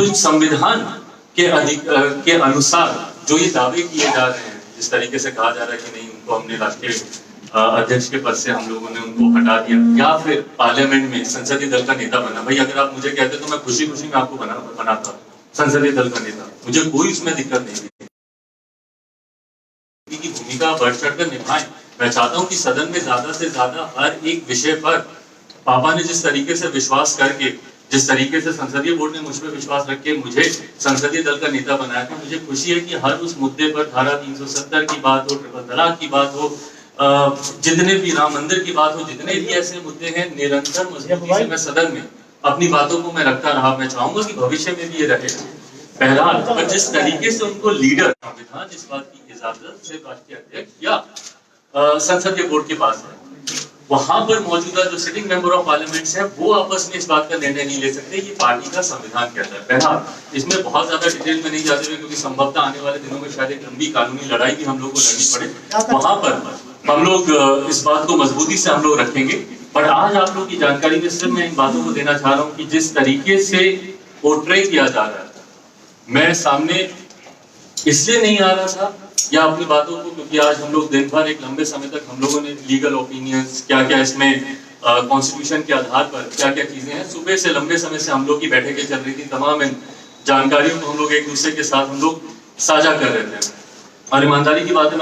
तो संविधान के अनुसार जो ये दावे किए जा रहे हैं, जिस तरीके से कहा जा रहा है कि नहीं उनको हमने राष्ट्रीय अध्यक्ष के पद से हम लोगों ने उनको हटा दिया या फिर पार्लियामेंट में संसदीय दल का नेता बना, भाई अगर आप मुझे कहते तो मैं खुशी खुशी में आपको बनाता संसदीय दल का नेता, मुझे कोई उसमें दिक्कत नहीं की भूमिका बढ़ चढ़कर निभाएं। मैं चाहता हूं कि सदन में ज्यादा से ज्यादा हर एक विषय पर पापा ने जिस तरीके से विश्वास करके, जिस तरीके से संसदीय बोर्ड ने मुझ पर विश्वास रख के मुझे संसदीय दल का नेता बनाया था, मुझे खुशी है कि हर उस मुद्दे पर धारा 370 की बात हो, ट्रिपल तलाक की बात हो, जितने भी राम मंदिर की बात हो, जितने भी ऐसे मुद्दे हैं, निरंतर मजबूती से मैं सदन में अपनी बातों को मैं रखता रहा। मैं चाहूंगा कि भविष्य में भी ये रहे। बहरहाल पर जिस तरीके से उनको लीडर संविधान इस बात की इजाजत से राष्ट्रीय अध्यक्ष या संसदीय बोर्ड के पास है, वहां पर मौजूदा जो सिटिंग मेंबर ऑफ पार्लियामेंट है वो आपस में इस बात का निर्णय नहीं ले सकते। ये पार्टी का संविधान कहता है। बहरहाल इसमें बहुत ज्यादा डिटेल में नहीं जाते हुए, क्योंकि संभवतः आने वाले दिनों में शायद एक लंबी कानूनी लड़ाई भी हम लोग को लड़नी पड़े, वहां पर हम लोग इस बात को मजबूती से हम लोग रखेंगे। पर आज आप लोग की जानकारी में सिर्फ मैं इन बातों को देना चाह रहा हूँ कि जिस तरीके से पोर्ट्रे किया जा रहा है, मैं सामने इसलिए नहीं आ रहा था या अपनी बातों को, क्योंकि आज हम लोग दिन भर एक लंबे समय तक हम लोगों ने लीगल ओपिनियंस क्या क्या इसमें कॉन्स्टिट्यूशन के आधार पर क्या क्या चीजें हैं, सुबह से लंबे समय से हम लोग की बैठकें चल रही थी, तमाम जानकारियों को हम लोग एक दूसरे के साथ हम लोग साझा कर रहे थे। और ईमानदारी की बात है,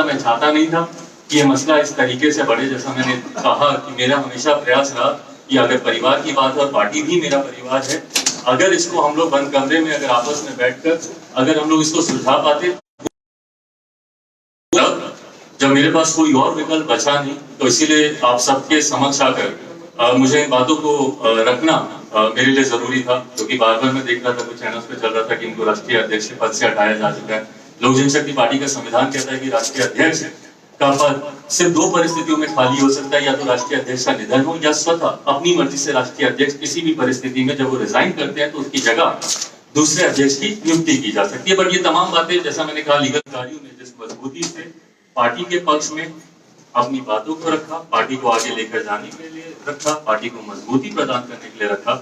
मैं चाहता नहीं था कि ये मसला इस तरीके से बढ़े। जैसा मैंने कहा कि मेरा हमेशा प्रयास रहा कि अगर परिवार की बात है और पार्टी भी मेरा परिवार है, अगर इसको हम लोग बंद कमरे में अगर आपस में बैठकर अगर हम लोग इसको सुलझा पाते, जब मेरे पास कोई और विकल्प बचा नहीं, तो इसीलिए आप सबके समक्ष आकर मुझे इन बातों को रखना मेरे लिए जरूरी था। क्योंकि बार बार मैं देख रहा था, कुछ चैनल्स पे चल रहा था कि इनको राष्ट्रीय अध्यक्ष के पद से हटाया जा चुका है। लोक जनशक्ति पार्टी का संविधान कहता है कि राष्ट्रीय अध्यक्ष का पद सिर्फ दो परिस्थितियों में खाली हो सकता है, या तो राष्ट्रीय अध्यक्ष का निधन हो या स्वतः अपनी मर्जी से राष्ट्रीय अध्यक्ष किसी भी परिस्थिति में जब वो रिजाइन करते हैं तो उसकी जगह दूसरे अध्यक्ष की नियुक्ति की जा सकती है। बट ये तमाम बातें, जैसा मैंने कहा, लीगल अधिकारियों ने जिस मजबूती से पार्टी के पक्ष में अपनी बातों को रखा, पार्टी को आगे लेकर जाने के लिए रखा, पार्टी को मजबूती प्रदान करने के लिए रखा,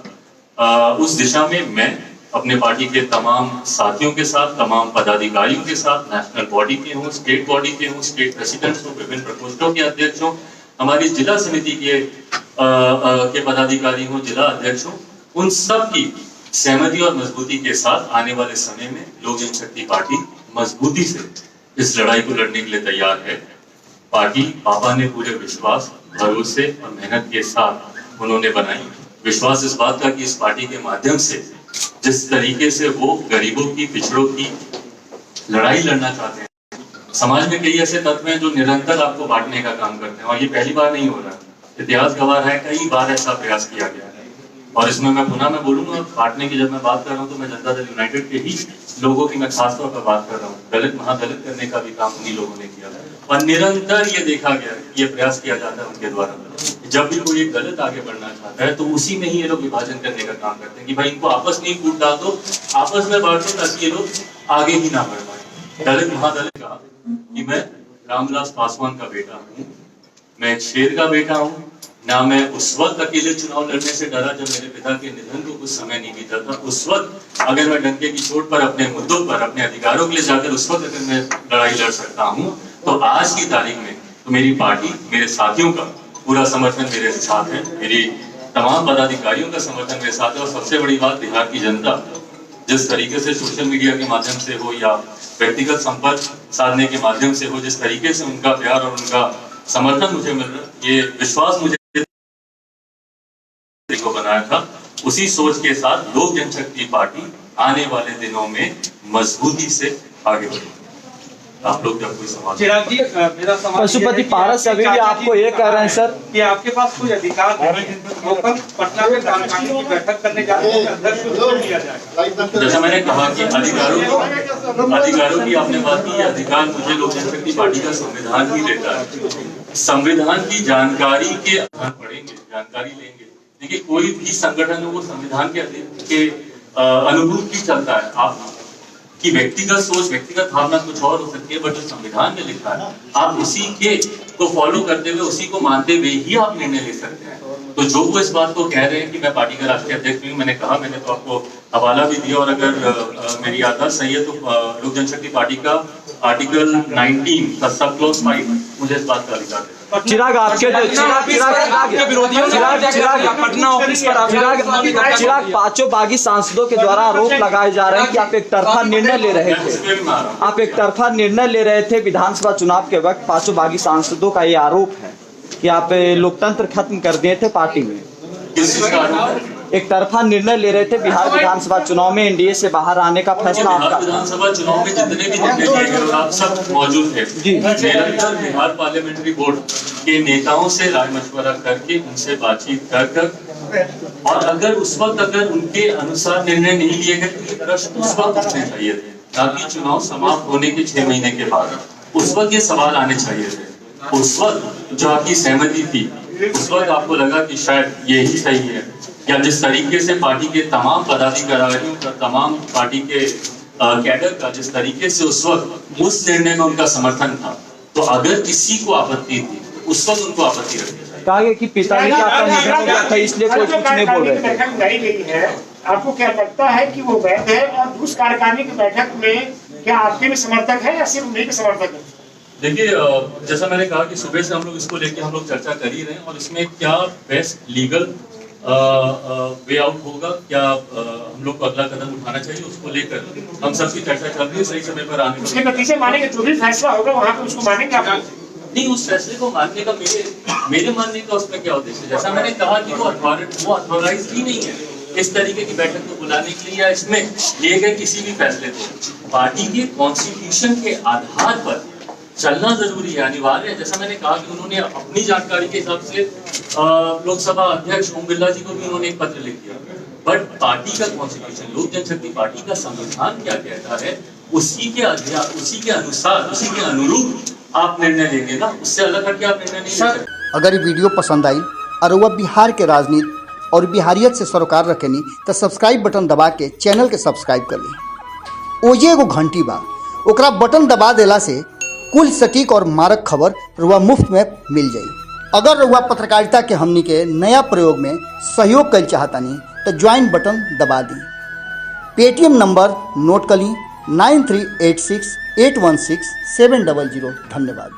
उस दिशा में मैं अपने पार्टी के तमाम साथियों के साथ, तमाम पदाधिकारियों के साथ, नेशनल बॉडी के हों, स्टेट बॉडी के हों, स्टेट प्रेसिडेंट्स हों, विभिन्न प्रकोष्ठों के अध्यक्ष हों, हमारी जिला समिति के पदाधिकारी हों, जिला अध्यक्ष हों, उन सब की सहमति और मजबूती के साथ आने वाले समय में लोक जनशक्ति पार्टी मजबूती से इस लड़ाई को लड़ने के लिए तैयार है। पार्टी पापा ने पूरे विश्वास, भरोसे और मेहनत के साथ उन्होंने बनाई। विश्वास इस बात का कि इस पार्टी के माध्यम से जिस तरीके से वो गरीबों की, पिछड़ों की लड़ाई लड़ना चाहते हैं, समाज में कई ऐसे तत्व हैं जो निरंतर आपको बांटने का काम करते हैं, और ये पहली बार नहीं हो रहा है। इतिहास गवाह है, कई बार ऐसा प्रयास किया गया है। और इसमें मैं बोलूंगा, बांटने की जब मैं बात कर रहा हूँ तो मैं जनता दल यूनाइटेड के ही लोगों की मैं खासतौर पर बात कर रहा हूँ। दलित महादलित करने का भी काम उन्हीं लोगों ने किया है, और निरंतर ये देखा गया, ये प्रयास किया जाता है उनके द्वारा। जब भी कोई एक दलित आगे बढ़ना चाहता है तो उसी में ही ये लोग विभाजन करने का काम करते हैं कि भाई इनको आपस में ही फूट डाल दो, आपस में बांट दो, ताकि ये लोग आगे ही ना बढ़ पाए। दलित महादलित कहा कि मैं रामविलास पासवान का बेटा हूँ, मैं एक शेर का बेटा हूँ ना। मैं उस वक्त अकेले चुनाव लड़ने से डरा जब मेरे पिता के निधन को कुछ समय नहीं बीता था। उस वक्त अगर मैं डंके की चोट पर अपने मुद्दों पर, अपने अधिकारों के लिए जाकर उस वक्त अगर मैं लड़ाई लड़ सकता हूँ, तो आज की तारीख में तो मेरी पार्टी, मेरे साथियों का पूरा समर्थन मेरे साथ है, मेरी तमाम पदाधिकारियों का समर्थन मेरे साथ है। और सबसे बड़ी बात, बिहार की जनता जिस तरीके से सोशल मीडिया के माध्यम से हो या व्यक्तिगत संपर्क साधने के माध्यम से हो, जिस तरीके से उनका प्यार और उनका समर्थन मुझे मिल रहा है, ये विश्वास मुझे को बनाया था, उसी सोच के साथ लोक जनशक्ति पार्टी आने वाले दिनों में मजबूती से आगे बढ़ेगी। आप लोग जब कोई सवाल, चिराग जी, मेरा सवाल पशुपति पारस अभी भी आपको ये कह रहे हैं सर कि आपके पास कोई अधिकार नहीं है, वो कल पटना में कार्यकारिणी की बैठक करने जा रहे हैं, अध्यक्ष को चुन लिया जाएगा। जैसा मैंने कहा कि अधिकारों की आपने बात की, अधिकार मुझे लोक जनशक्ति पार्टी का संविधान ही देता है। संविधान की जानकारी के आधार पढ़ेंगे, जानकारी लेंगे। देखिए, कोई भी संगठन हो वो संविधान के अनुरूप ही चलता है। आप कि व्यक्तिगत सोच, व्यक्तिगत भावना कुछ और हो सकती है, बट जो संविधान में लिखा है आप उसी के को फॉलो करते हुए, उसी को मानते हुए ही आप निर्णय ले सकते हैं। तो जो वो इस बात को कह रहे हैं कि मैं पार्टी का राष्ट्रीय अध्यक्ष भी हूं, मैंने कहा, मैंने तो आपको हवाला भी दिया, और अगर मेरी याददाश्त सही है तो लोक जनशक्ति पार्टी का आर्टिकल 19 का सब क्लॉज 5 मुझे इस बात का अधिकार है। चिराग, आपके जो चिराग पांचों बागी सांसदों के द्वारा आरोप लगाए जा रहे हैं कि आप एक तरफा निर्णय ले रहे थे, आप एक तरफा निर्णय ले रहे थे विधानसभा चुनाव के वक्त। पांचों बागी सांसदों का ये आरोप है कि आप लोकतंत्र खत्म कर दिए थे पार्टी में। किस चीज का आरोप है? एक तरफा निर्णय ले रहे थे बिहार विधानसभा चुनाव में एनडीए से बाहर आने का फैसला बिहार आपका। विधानसभा चुनाव में जितने भी निर्णय लिए गए आप सब मौजूद थे। जी। निरंतर बिहार पार्लियामेंट्री बोर्ड के नेताओं से राय मशवरा करके, उनसे बातचीत कर और अगर उस वक्त अगर उनके अनुसार निर्णय नहीं लिए गए तो ये प्रश्न उस वक्त उठने चाहिए थे, ताकि चुनाव समाप्त होने के 6 महीने के बाद उस वक्त ये सवाल आने चाहिए थे। उस वक्त जो आपकी सहमति थी, उस वक्त आपको लगा कि शायद यही सही है, या जिस तरीके से पार्टी के तमाम पदाधिकारियों का, तमाम पार्टी के कैडर का जिस तरीके से उस वक्त उस निर्णय में उनका समर्थन था, तो अगर किसी को आपत्ति थी उस वक्त उनको आपत्ति रखनी चाहिए। कहा कि पिताजी का आपका निधन हो गया था इसलिए कोई कुछ नहीं बोल रहे थे। बैठक बुलाई गई है, आपको क्या लगता है कि वो वैध है? और उस कार्यकारिणी की बैठक में क्या आपके भी समर्थक है या सिर्फ उन्हीं के समर्थक है? देखिए, जैसा मैंने कहा कि सुबह से हम लोग इसको लेके हम लोग चर्चा कर ही रहे हैं, और इसमें क्या बेस्ट लीगल वे आउट होगा, क्या हम लोग को अगला कदम उठाना चाहिए, उसको लेकर हम सबकी चर्चा चल रही है। सही समय पर आने उसके नतीजे मानेंगे, जो भी फैसला होगा वहाँ पे उसको मानेंगे आप? नहीं, उस फैसले को मानने का मेरे मानने का उसमें क्या उद्देश्य है? जैसा मैंने कहा कि वो अथॉराइज ही नहीं है इस तरीके की बैठक को बुलाने के लिए, या इसमें लिए गए किसी भी फैसले को पार्टी के कॉन्स्टिट्यूशन के आधार पर चलना जरूरी है, अनिवार्य है। जैसा मैंने कहा कि उन्होंने अपनी जानकारी के हिसाब से लोकसभा अध्यक्ष ओम बिरला जी को भी उन्होंने एक पत्र लिख दिया, बट पार्टी का कॉन्स्टिट्यूशन, लोक जनशक्ति पार्टी का संविधान क्या कहता है, उसी के अनुसार, उसी के अनुरूप आप निर्णय लेंगे ना, उससे अलग हटके आप निर्णय नहीं ले सकते। अगर ये वीडियो पसंद आई और वह बिहार के राजनीति और बिहारियत से सरोकार रखेनी तो सब्सक्राइब बटन दबा के चैनल के सब्सक्राइब कर ली। ओजे एगो घंटी बा, ओकरा बटन दबा देला से कुल सटीक और मारक खबर रुआ मुफ्त में मिल जाई। अगर रुआ पत्रकारिता के हमनी के नया प्रयोग में सहयोग कर चाहतानी तो ज्वाइन बटन दबा दी। पेटीएम नंबर नोट कर ली 9386816700। धन्यवाद।